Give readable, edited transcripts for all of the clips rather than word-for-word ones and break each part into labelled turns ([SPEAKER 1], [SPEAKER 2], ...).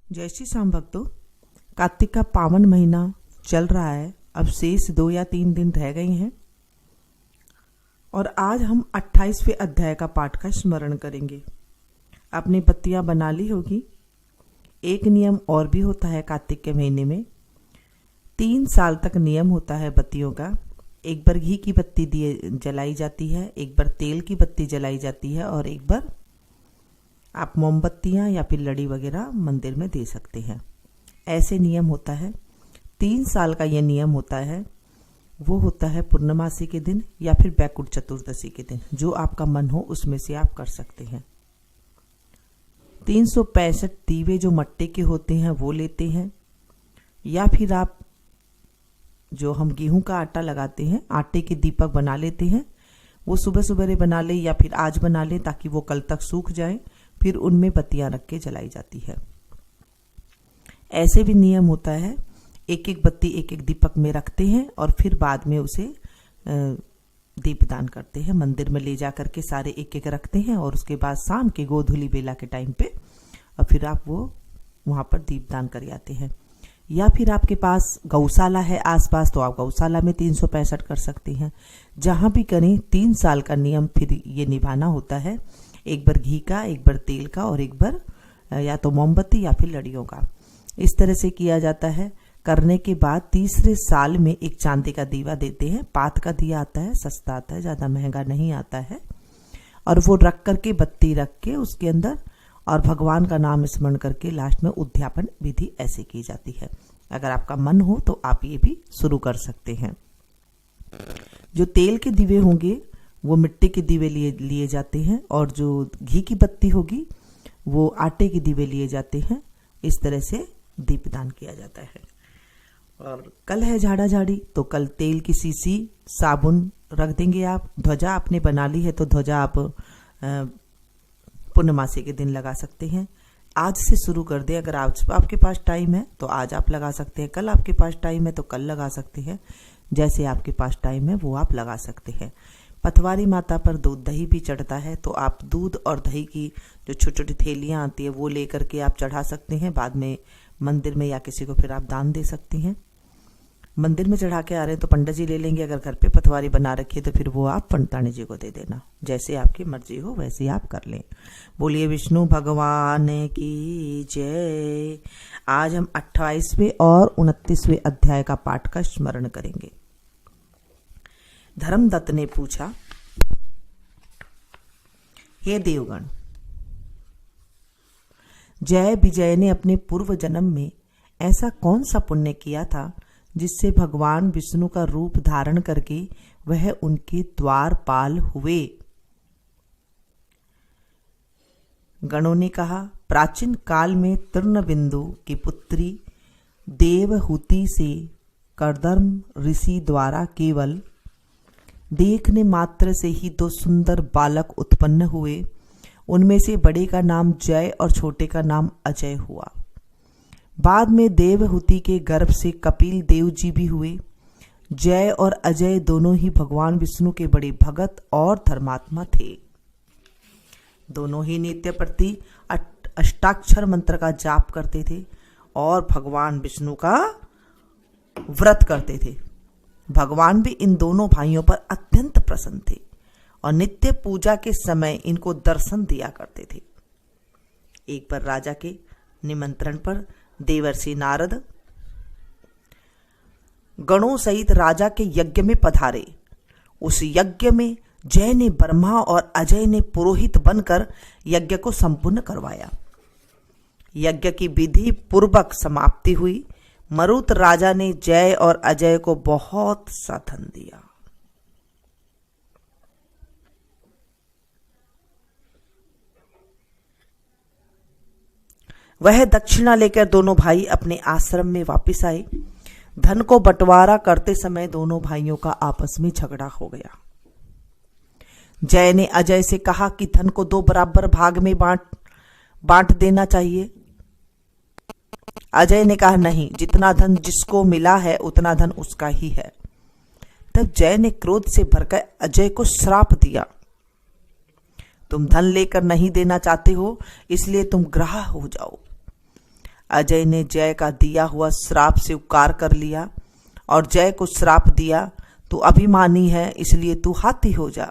[SPEAKER 1] जय श्री श्याम भक्तों, कार्तिक का पावन महीना चल रहा है। अब शेष 2 या 3 दिन रह गए हैं और आज हम 28वें अध्याय का पाठ का स्मरण करेंगे। आपने बत्तियां बना ली होगी। एक नियम और भी होता है कार्तिक के महीने में। 3 साल तक नियम होता है बत्तियों का। एक बार घी की बत्ती जलाई जाती है, एक बार तेल की बत्ती जलाई जाती है और एक बार आप मोमबत्तियां या फिर लड़ी वगैरह मंदिर में दे सकते हैं। ऐसे नियम होता है। 3 साल का ये नियम होता है। वो होता है पूर्णमासी के दिन या फिर बैकुंठ चतुर्दशी के दिन। जो आपका मन हो उसमें से आप कर सकते हैं। 365 दीवे जो मट्टे के होते हैं वो लेते हैं, या फिर आप जो हम गेहूं का आटा लगाते हैं, आटे के दीपक बना लेते हैं। वो सुबह सुबह बना ले या फिर आज बना ले ताकि वो कल तक सूख जाए। फिर उनमें बत्तियां रख के जलाई जाती है। ऐसे भी नियम होता है, एक एक बत्ती एक एक दीपक में रखते हैं और फिर बाद में उसे दीपदान करते हैं। मंदिर में ले जा करके सारे एक एक रखते हैं और उसके बाद शाम के गोधूली बेला के टाइम पे और फिर आप वो वहां पर दीपदान कर आते हैं। या फिर आपके पास गौशाला है आसपास तो आप गौशाला में 365 कर सकते हैं। जहां भी करें 3 साल का नियम फिर ये निभाना होता है। एक बार घी का, एक बार तेल का और एक बार या तो मोमबत्ती या फिर लड़ियों का। इस तरह से किया जाता है। करने के बाद तीसरे साल में एक चांदी का दीवा देते हैं। पात का दिया आता है, सस्ता आता है, ज्यादा महंगा नहीं आता है। और वो रख करके बत्ती रख के उसके अंदर और भगवान का नाम स्मरण करके लास्ट में उद्यापन विधि ऐसे की जाती है। अगर आपका मन हो तो आप ये भी शुरू कर सकते हैं। जो तेल के दीवे होंगे वो मिट्टी के दीवे लिए जाते हैं और जो घी की बत्ती होगी वो आटे के दीवे लिए जाते हैं। इस तरह से दीपदान किया जाता है। और कल है झाड़ा झाड़ी तो कल तेल की सीसी, साबुन रख देंगे आप। ध्वजा आपने बना ली है तो ध्वजा आप पूर्णमासी के दिन लगा सकते हैं। आज से शुरू कर दे। अगर आज आपके पास टाइम है तो आज आप लगा सकते हैं, कल आपके पास टाइम है तो कल लगा सकते हैं। जैसे आपके पास टाइम है वो आप लगा सकते हैं। पथवारी माता पर दूध दही भी चढ़ता है तो आप दूध और दही की जो छोटी छोटी थैलियां आती है वो लेकर के आप चढ़ा सकते हैं। बाद में मंदिर में या किसी को फिर आप दान दे सकते हैं। मंदिर में चढ़ा के आ रहे हैं तो पंडित जी ले लेंगे। अगर घर पे पथवारी बना रखी है तो फिर वो आप पंडितानी जी को दे देना। जैसे आपकी मर्जी हो वैसे आप कर लें। बोलिए विष्णु भगवान की जय। आज हम 28वें और 29वें अध्याय का पाठ का स्मरण करेंगे। धर्मदत्त ने पूछा, हे देवगण, जय विजय ने अपने पूर्व जन्म में ऐसा कौन सा पुण्य किया था जिससे भगवान विष्णु का रूप धारण करके वह उनके द्वारपाल हुए? गणों ने कहा, प्राचीन काल में तृणबिंदु की पुत्री देवहूति से कर्दम ऋषि द्वारा केवल देखने मात्र से ही 2 सुंदर बालक उत्पन्न हुए। उनमें से बड़े का नाम जय और छोटे का नाम अजय हुआ। बाद में देवहूति के गर्भ से कपिल देव जी भी हुए। जय और अजय दोनों ही भगवान विष्णु के बड़े भगत और धर्मात्मा थे। दोनों ही नित्य प्रति अष्टाक्षर मंत्र का जाप करते थे और भगवान विष्णु का व्रत करते थे। भगवान भी इन दोनों भाइयों पर अत्यंत प्रसन्न थे और नित्य पूजा के समय इनको दर्शन दिया करते थे। एक बार राजा के निमंत्रण पर देवर्षि नारद गणों सहित राजा के यज्ञ में पधारे। उस यज्ञ में जय ने ब्रह्मा और अजय ने पुरोहित बनकर यज्ञ को संपूर्ण करवाया। यज्ञ की विधि पूर्वक समाप्ति हुई। मरुत राजा ने जय और अजय को बहुत सा धन दिया। वह दक्षिणा लेकर दोनों भाई अपने आश्रम में वापस आए। धन को बंटवारा करते समय दोनों भाइयों का आपस में झगड़ा हो गया। जय ने अजय से कहा कि धन को 2 बराबर भाग में बांट देना चाहिए। अजय ने कहा, नहीं, जितना धन जिसको मिला है उतना धन उसका ही है। तब जय ने क्रोध से भरकर अजय को श्राप दिया, तुम धन लेकर नहीं देना चाहते हो इसलिए तुम ग्राह हो जाओ। अजय ने जय का दिया हुआ श्राप स्वीकार कर लिया और जय को श्राप दिया, तू अभिमानी है इसलिए तू हाथी हो जा।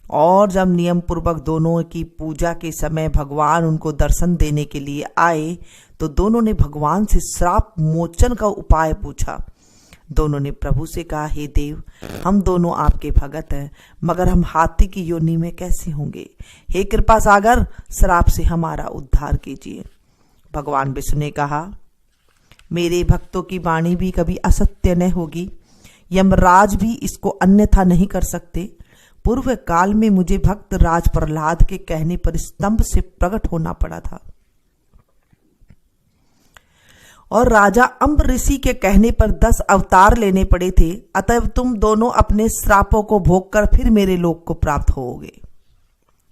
[SPEAKER 1] और जब नियम पूर्वक दोनों की पूजा के समय भगवान उनको दर्शन देने के लिए आए तो दोनों ने भगवान से श्राप मोचन का उपाय पूछा। दोनों ने प्रभु से कहा, हे देव, हम दोनों आपके भगत हैं, मगर हम हाथी की योनि में कैसे होंगे? हे कृपा सागर, श्राप से हमारा उद्धार कीजिए। भगवान विष्णु ने कहा, मेरे भक्तों की वाणी भी कभी असत्य न होगी, यमराज भी इसको अन्यथा नहीं कर सकते। पूर्व काल में मुझे भक्त राज प्रहलाद के कहने पर स्तंभ से प्रकट होना पड़ा था और राजा अम्ब ऋषि के कहने पर 10 अवतार लेने पड़े थे, अतः तुम दोनों अपने श्रापों को भोग कर फिर मेरे लोक को प्राप्त होोगे।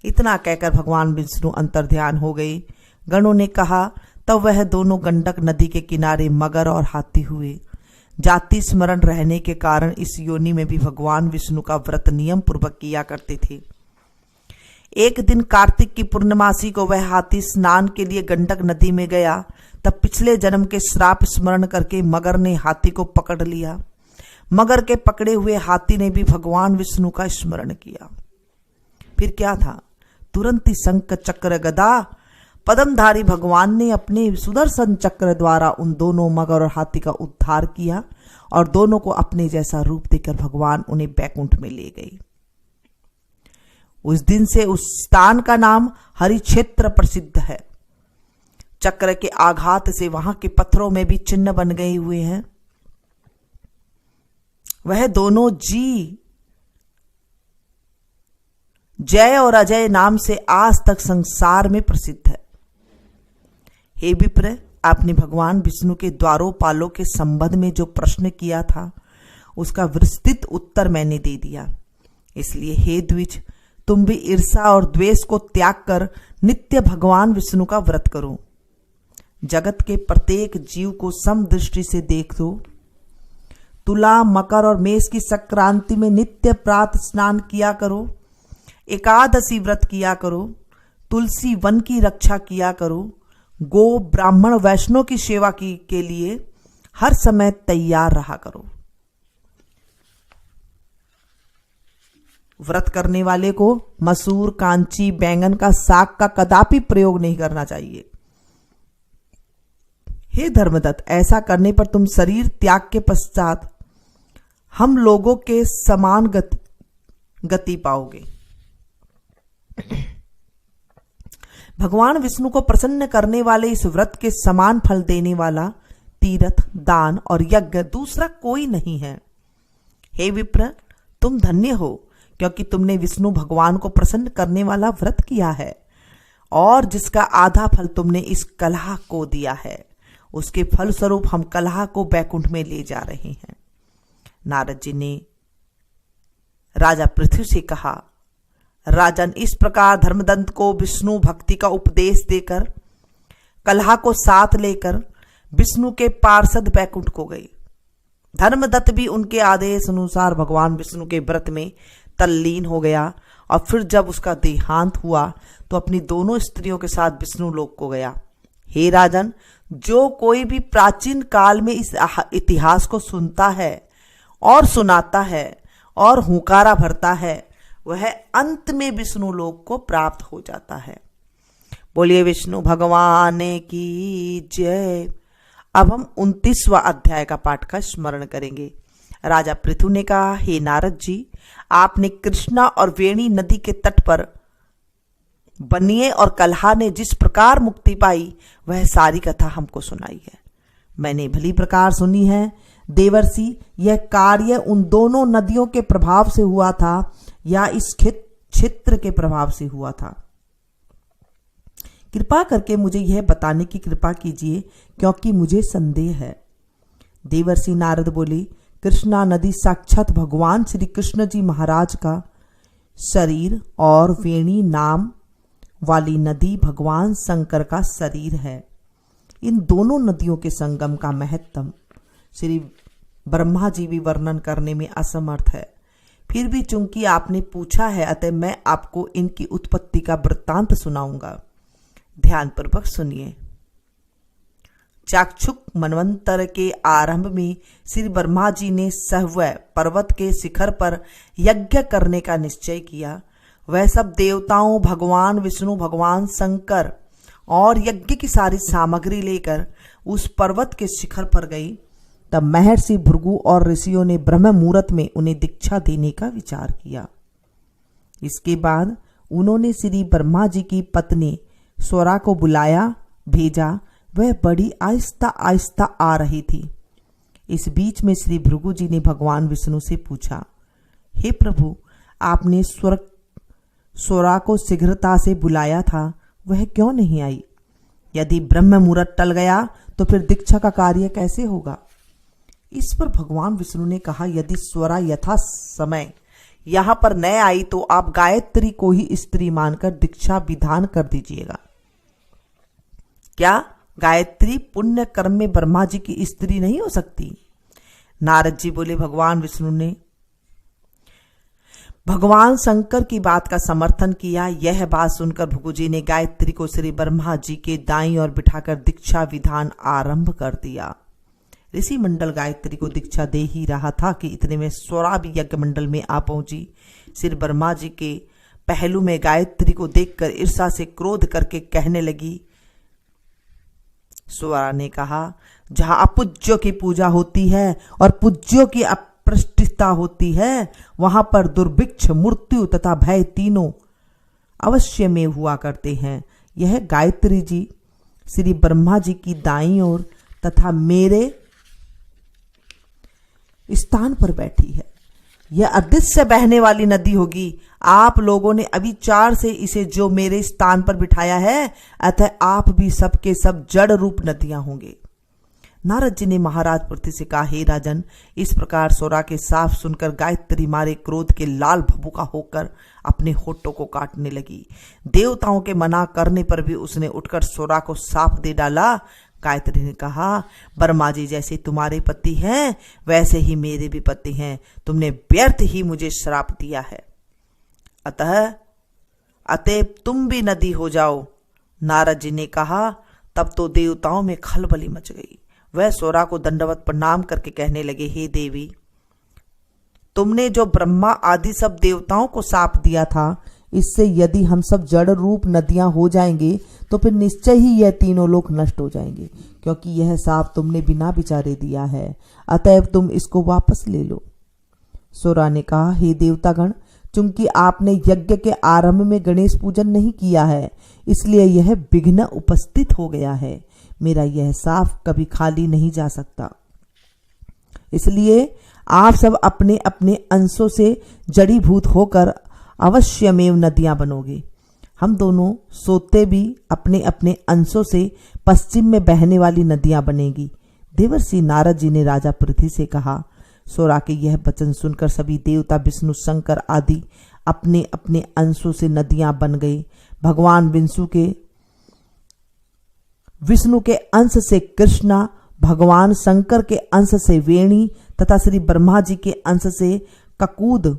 [SPEAKER 1] इतना कहकर भगवान विष्णु अंतर्ध्यान हो गए। गणों ने कहा, तब वह दोनों गंडक नदी के किनारे मगर और हाथी हुए। जाति स्मरण रहने के कारण इस योनि में भी भगवान विष्णु का व्रत नियम पूर्वक किया करते थे। एक दिन कार्तिक की पूर्णमासी को वह हाथी स्नान के लिए गंडक नदी में गया। तब पिछले जन्म के श्राप स्मरण करके मगर ने हाथी को पकड़ लिया। मगर के पकड़े हुए हाथी ने भी भगवान विष्णु का स्मरण किया। फिर क्या था? तुरंत ही शंख चक्र गदा पद्मधारी भगवान ने अपने सुदर्शन चक्र द्वारा उन दोनों मगर और हाथी का उद्धार किया और दोनों को अपने जैसा रूप देकर भगवान उन्हें बैकुंठ में ले गए। उस दिन से उस स्थान का नाम हरिक्षेत्र प्रसिद्ध है। चक्र के आघात से वहां के पत्थरों में भी चिन्ह बन गए हुए हैं। वह दोनों जी जय और अजय नाम से आज तक संसार में प्रसिद्ध है। हे विप्र, आपने भगवान विष्णु के द्वारोपालों के संबंध में जो प्रश्न किया था उसका विस्तृत उत्तर मैंने दे दिया। इसलिए हे द्विज, तुम भी ईर्षा और द्वेष को त्याग कर नित्य भगवान विष्णु का व्रत करो। जगत के प्रत्येक जीव को समदृष्टि से देख दो। तुला, मकर और मेष की संक्रांति में नित्य प्रातः स्नान किया करो। एकादशी व्रत किया करो। तुलसी वन की रक्षा किया करो। गो, ब्राह्मण, वैष्णव की सेवा के लिए हर समय तैयार रहा करो। व्रत करने वाले को मसूर, कांची, बैंगन का साग का कदापि प्रयोग नहीं करना चाहिए। हे धर्मदत्त, ऐसा करने पर तुम शरीर त्याग के पश्चात हम लोगों के समान गति पाओगे। भगवान विष्णु को प्रसन्न करने वाले इस व्रत के समान फल देने वाला तीर्थ, दान और यज्ञ दूसरा कोई नहीं है। हे विप्र, तुम धन्य हो, क्योंकि तुमने विष्णु भगवान को प्रसन्न करने वाला व्रत किया है और जिसका आधा फल तुमने इस कलह को दिया है। उसके फल स्वरूप हम कलह को बैकुंठ में ले जा रहे हैं। नारद जी ने राजा पृथ्वी से कहा, राजन, इस प्रकार धर्मदत्त को विष्णु भक्ति का उपदेश देकर कलह को साथ लेकर विष्णु के पार्षद बैकुंठ को गए। धर्मदत्त भी उनके आदेश अनुसार भगवान विष्णु के व्रत में तल्लीन हो गया और फिर जब उसका देहांत हुआ तो अपनी दोनों स्त्रियों के साथ विष्णु लोक को गया। हे राजन, जो कोई भी प्राचीन काल में इस इतिहास को सुनता है और सुनाता है और हुंकारा भरता है, वह अंत में विष्णु लोक को प्राप्त हो जाता है। बोलिए विष्णु भगवान की जय। अब हम 29वां अध्याय का पाठ का स्मरण करेंगे। राजा पृथु ने कहा, हे नारद जी, आपने कृष्णा और वेणी नदी के तट पर बनिए और कलहा ने जिस प्रकार मुक्ति पाई वह सारी कथा हमको सुनाई है। मैंने भली प्रकार सुनी है। देवर्षि, यह कार्य उन दोनों नदियों के प्रभाव से हुआ था या इस क्षेत्र के प्रभाव से हुआ था? कृपा करके मुझे यह बताने की कृपा कीजिए, क्योंकि मुझे संदेह है। देवर्षि नारद बोले, कृष्णा नदी साक्षात भगवान श्री कृष्ण जी महाराज का शरीर और वेणी नाम वाली नदी भगवान शंकर का शरीर है। इन दोनों नदियों के संगम का महत्व श्री ब्रह्मा जी भी वर्णन करने में असमर्थ है। फिर भी चूंकि आपने पूछा है, अतः मैं आपको इनकी उत्पत्ति का वृत्तांत सुनाऊंगा। ध्यानपूर्वक सुनिए। चाक्षुक मनवंतर के आरंभ में श्री ब्रह्मा जी ने सहवै पर्वत के शिखर पर यज्ञ करने का निश्चय किया। वह सब देवताओं, भगवान विष्णु, भगवान शंकर और यज्ञ की सारी सामग्री लेकर उस पर्वत के शिखर पर गई। तब महर्षि भृगु और ऋषियों ने ब्रह्म मुहूर्त में उन्हें दीक्षा देने का विचार किया। इसके बाद उन्होंने श्री ब्रह्मा जी की पत्नी स्वरा को बुलाया भेजा। वह बड़ी आहिस्ता आहिस्ता आ रही थी। इस बीच में श्री भृगु जी ने भगवान विष्णु से पूछा, हे प्रभु, आपने स्वरा को शीघ्रता से बुलाया था, वह क्यों नहीं आई? यदि ब्रह्म मुहूर्त टल गया तो फिर दीक्षा का कार्य कैसे होगा? इस पर भगवान विष्णु ने कहा, यदि स्वरा यथा समय यहां पर न आई तो आप गायत्री को ही स्त्री मानकर दीक्षा विधान कर दीजिएगा। क्या गायत्री पुण्य कर्म में ब्रह्मा जी की स्त्री नहीं हो सकती? नारद जी बोले, भगवान विष्णु ने भगवान शंकर की बात का समर्थन किया। यह बात सुनकर भृगु जी ने गायत्री को श्री ब्रह्मा जी के दाईं ओर बिठाकर दीक्षा विधान आरंभ कर दिया। ऋषि मंडल गायत्री को दीक्षा दे ही रहा था कि इतने में स्वरा भी यज्ञ मंडल में आ पहुंची। श्री ब्रह्मा जी के पहलू में गायत्री को देखकर ईर्षा से क्रोध करके कहने लगी। स्वरा ने कहा, जहां अपूज्यों की पूजा होती है और पूज्यों की अप्रतिष्ठा होती है, वहां पर दुर्भिक्ष, मृत्यु तथा भय तीनों अवश्य में हुआ करते हैं। यह गायत्री जी श्री ब्रह्मा जी की दाईं ओर तथा मेरे स्थान पर बैठी है। यह अदृश्य से बहने वाली नदी होगी। आप लोगों ने अविचार से इसे जो मेरे स्थान पर बिठाया है, अतः आप भी सबके सब जड़ रूप नदियां होंगे। नारद जी ने महाराज पृथ्वी से कहा, हे राजन, इस प्रकार स्वरा के साफ सुनकर गायत्री मारे क्रोध के लाल भभूका होकर अपने होठों को काटने लगी। देवताओं के मना करने पर भी उसने उठकर स्वरा को साफ दे डाला। गायत्री ने कहा, ब्रह्मा जी जैसे तुम्हारे पति हैं वैसे ही मेरे भी पति हैं। तुमने व्यर्थ ही मुझे श्राप दिया है, अतएव तुम भी नदी हो जाओ। नारद जी ने कहा। तब तो देवताओं में खलबली मच गई। वह स्वरा को दंडवत प्रणाम करके कहने लगे, हे देवी, तुमने जो ब्रह्मा आदि सब देवताओं को शाप दिया था, इससे यदि हम सब जड़ रूप नदियां हो जाएंगे तो फिर निश्चय ही यह तीनों लोक नष्ट हो जाएंगे, क्योंकि यह शाप तुमने बिना विचारे दिया है। अतएव तुम इसको वापस ले लो। स्वरा ने कहा, हे देवतागण, चूंकि आपने यज्ञ के आरंभ में गणेश पूजन नहीं किया है, इसलिए यह विघ्न उपस्थित हो गया है। मेरा यह शाप कभी खाली नहीं जा सकता। इसलिए आप सब अपने अपने अंशों से जड़ीभूत होकर अवश्यमेव नदियां बनोगे। हम दोनों सोते भी अपने अपने अंशों से पश्चिम में बहने वाली नदियां बनेगी। देवर्षि नारद जी ने राजा पृथ्वी से कहा। स्वरा के यह वचन सुनकर सभी देवता, विष्णु, शंकर आदि अपने अपने अंशों से नदियां बन गई। भगवान विष्णु के अंश से कृष्णा, भगवान शंकर के अंश से वेणी तथा श्री ब्रह्मा जी के अंश से ककूद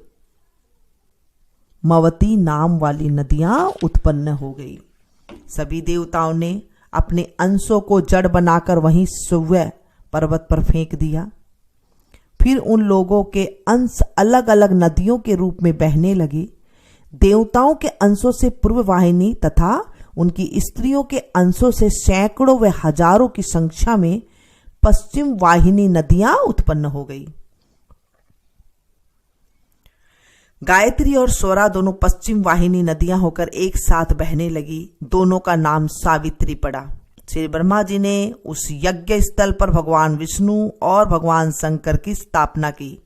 [SPEAKER 1] मवती नाम वाली नदियां उत्पन्न हो गई। सभी देवताओं ने अपने अंशों को जड़ बनाकर वहीं सुव्य पर्वत पर फेंक दिया। फिर उन लोगों के अंश अलग अलग नदियों के रूप में बहने लगे। देवताओं के अंशों से पूर्व वाहिनी तथा उनकी स्त्रियों के अंशों से सैकड़ों व हजारों की संख्या में पश्चिम वाहिनी नदियां उत्पन्न हो गई। गायत्री और स्वरा दोनों पश्चिम वाहिनी नदियां होकर एक साथ बहने लगी। दोनों का नाम सावित्री पड़ा। श्री ब्रह्मा जी ने उस यज्ञ स्थल पर भगवान विष्णु और भगवान शंकर की स्थापना की।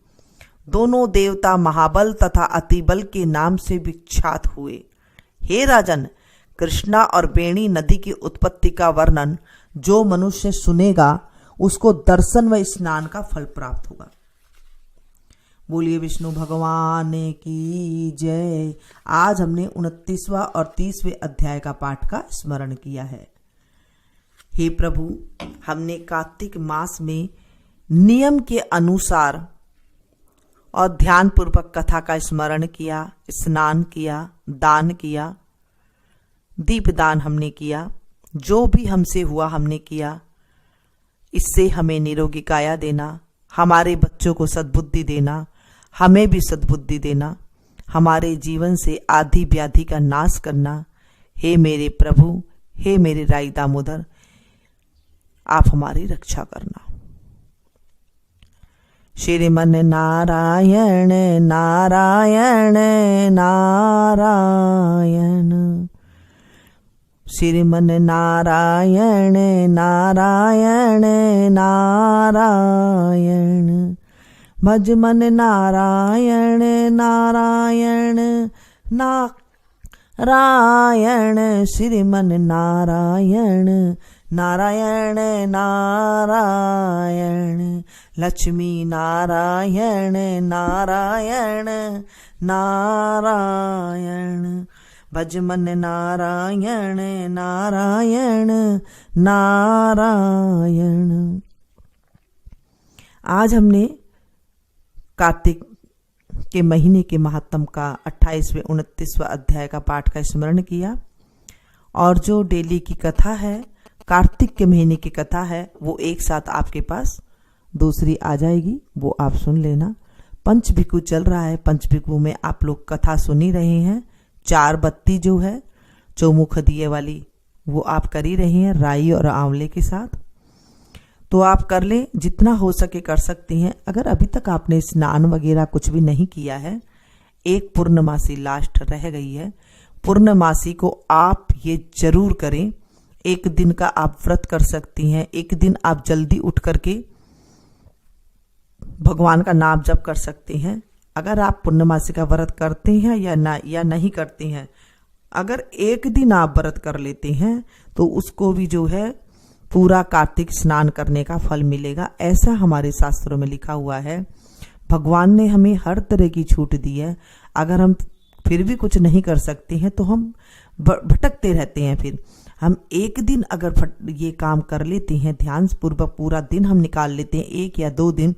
[SPEAKER 1] दोनों देवता महाबल तथा अतिबल के नाम से विख्यात हुए। हे राजन, कृष्णा और बेणी नदी की उत्पत्ति का वर्णन जो मनुष्य सुनेगा उसको दर्शन व स्नान का फल प्राप्त होगा। बोलिए विष्णु भगवान की जय। आज हमने 29वां और 30वें अध्याय का पाठ का स्मरण किया है। हे प्रभु, हमने कार्तिक मास में नियम के अनुसार और ध्यान पूर्वक कथा का स्मरण किया, स्नान किया, दान किया, दीपदान हमने किया, जो भी हमसे हुआ हमने किया। इससे हमें निरोगी काया देना, हमारे बच्चों को सद्बुद्धि देना, हमें भी सद्बुद्धि देना, हमारे जीवन से आदि व्याधि का नाश करना। हे मेरे प्रभु, हे मेरे राई दामोदर, आप हमारी रक्षा करना। श्रीमन नारायण नारायण नारायण, श्रीमन नारायण नारायण नारायण, भज मन नारायण नारायण नारायण, श्रीमन नारायण नारायण नारायण, लक्ष्मी नारायण नारायण नारायण, भज मन नारायण नारायण नारायण। आज हमने कार्तिक के महीने के महात्म का 28वें 29वां अध्याय का पाठ का स्मरण किया, और जो डेली की कथा है, कार्तिक के महीने की कथा है, वो एक साथ आपके पास दूसरी आ जाएगी, वो आप सुन लेना। पंचभिकु चल रहा है, पंचभिकु में आप लोग कथा सुन ही रहे हैं। 4 बत्ती जो है चौमुख दिए वाली, वो आप कर ही रहे हैं राई और आंवले के साथ। तो आप कर ले, जितना हो सके कर सकती हैं। अगर अभी तक आपने स्नान वगैरह कुछ भी नहीं किया है, एक पूर्णमासी लास्ट रह गई है, पूर्णमासी को आप ये जरूर करें। एक दिन का आप व्रत कर सकती हैं, एक दिन आप जल्दी उठ करके भगवान का नाम जप कर सकते हैं। अगर आप पूर्णमासी का व्रत करते हैं या नहीं करते हैं, अगर एक दिन आप व्रत कर लेते हैं तो उसको भी जो है पूरा कार्तिक स्नान करने का फल मिलेगा, ऐसा हमारे शास्त्रों में लिखा हुआ है। भगवान ने हमें हर तरह की छूट दी है। अगर हम फिर भी कुछ नहीं कर सकते हैं तो हम भटकते रहते हैं। फिर हम एक दिन अगर ये काम कर लेते हैं, ध्यान पूर्वक पूरा दिन हम निकाल लेते हैं, 1 या 2 दिन,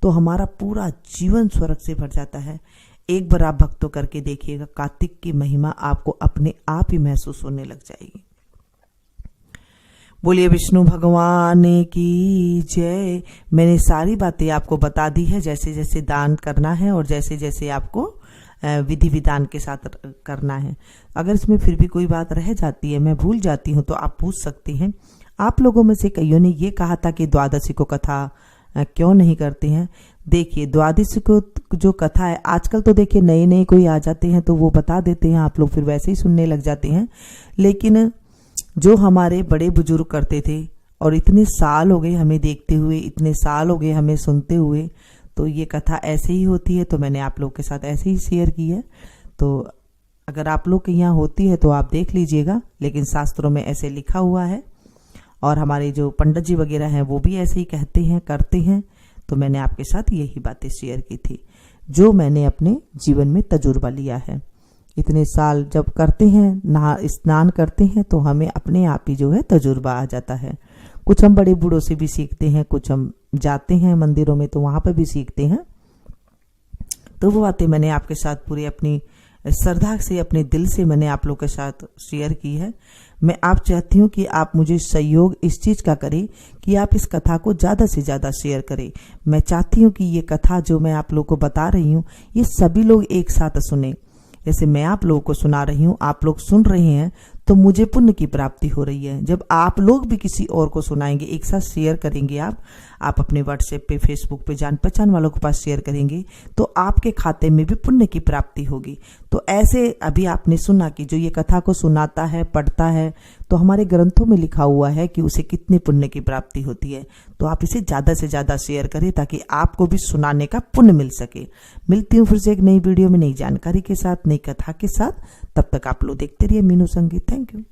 [SPEAKER 1] तो हमारा पूरा जीवन स्वर्ग से भर जाता है। एक बार आप भक्तों करके देखिएगा, कार्तिक की महिमा आपको अपने आप ही महसूस होने लग जाएगी। बोलिए विष्णु भगवान की जय। मैंने सारी बातें आपको बता दी है, जैसे जैसे दान करना है और जैसे जैसे आपको विधि विधान के साथ करना है। अगर इसमें फिर भी कोई बात रह जाती है, मैं भूल जाती हूँ, तो आप पूछ सकते हैं। आप लोगों में से कईयों ने ये कहा था कि द्वादशी को कथा क्यों नहीं करते हैं। देखिए, द्वादशी को जो कथा है, आजकल तो देखिए नए नए कोई आ जाते हैं तो वो बता देते हैं, आप लोग फिर वैसे ही सुनने लग जाते हैं। लेकिन जो हमारे बड़े बुजुर्ग करते थे, और इतने साल हो गए हमें देखते हुए, इतने साल हो गए हमें सुनते हुए, तो ये कथा ऐसे ही होती है, तो मैंने आप लोग के साथ ऐसे ही शेयर की है। तो अगर आप लोग के यहाँ होती है तो आप देख लीजिएगा, लेकिन शास्त्रों में ऐसे लिखा हुआ है, और हमारे जो पंडित जी वगैरह हैं वो भी ऐसे ही कहते हैं, करते हैं। तो मैंने आपके साथ यही बातें शेयर की थी, जो मैंने अपने जीवन में तजुर्बा लिया है। इतने साल जब करते हैं, नहा स्नान करते हैं, तो हमें अपने आप ही जो है तजुर्बा आ जाता है। कुछ हम बड़े बूढ़ों से भी सीखते हैं, कुछ हम जाते हैं मंदिरों में तो वहां पर भी सीखते हैं। तो वो बातें मैंने आपके साथ पूरी अपनी श्रद्धा से, अपने दिल से मैंने आप लोग के साथ शेयर की है। मैं आप चाहती हूँ कि आप मुझे सहयोग इस चीज का करें कि आप इस कथा को ज्यादा से ज्यादा शेयर करें। मैं चाहती हूँ कि ये कथा जो मैं आप लोग को बता रही हूँ, ये सभी लोग एक साथ सुने। जैसे मैं आप लोगों को सुना रही हूँ, आप लोग सुन रहे हैं, तो मुझे पुण्य की प्राप्ति हो रही है। जब आप लोग भी किसी और को सुनाएंगे, एक साथ शेयर करेंगे, आप अपने व्हाट्सएप पे, फेसबुक पे, जान पहचान वालों के पास शेयर करेंगे, तो आपके खाते में भी पुण्य की प्राप्ति होगी। तो ऐसे अभी आपने सुना कि जो ये कथा को सुनाता है, पढ़ता है, तो हमारे ग्रंथों में लिखा हुआ है कि उसे कितने पुण्य की प्राप्ति होती है। तो आप इसे ज्यादा से ज्यादा शेयर करें ताकि आपको भी सुनाने का पुण्य मिल सके। मिलती हूँ फिर से एक नई वीडियो में, नई जानकारी के साथ, नई कथा के साथ। तब तक आप लोग देखते रहिए मीनू संगीत। Thank you.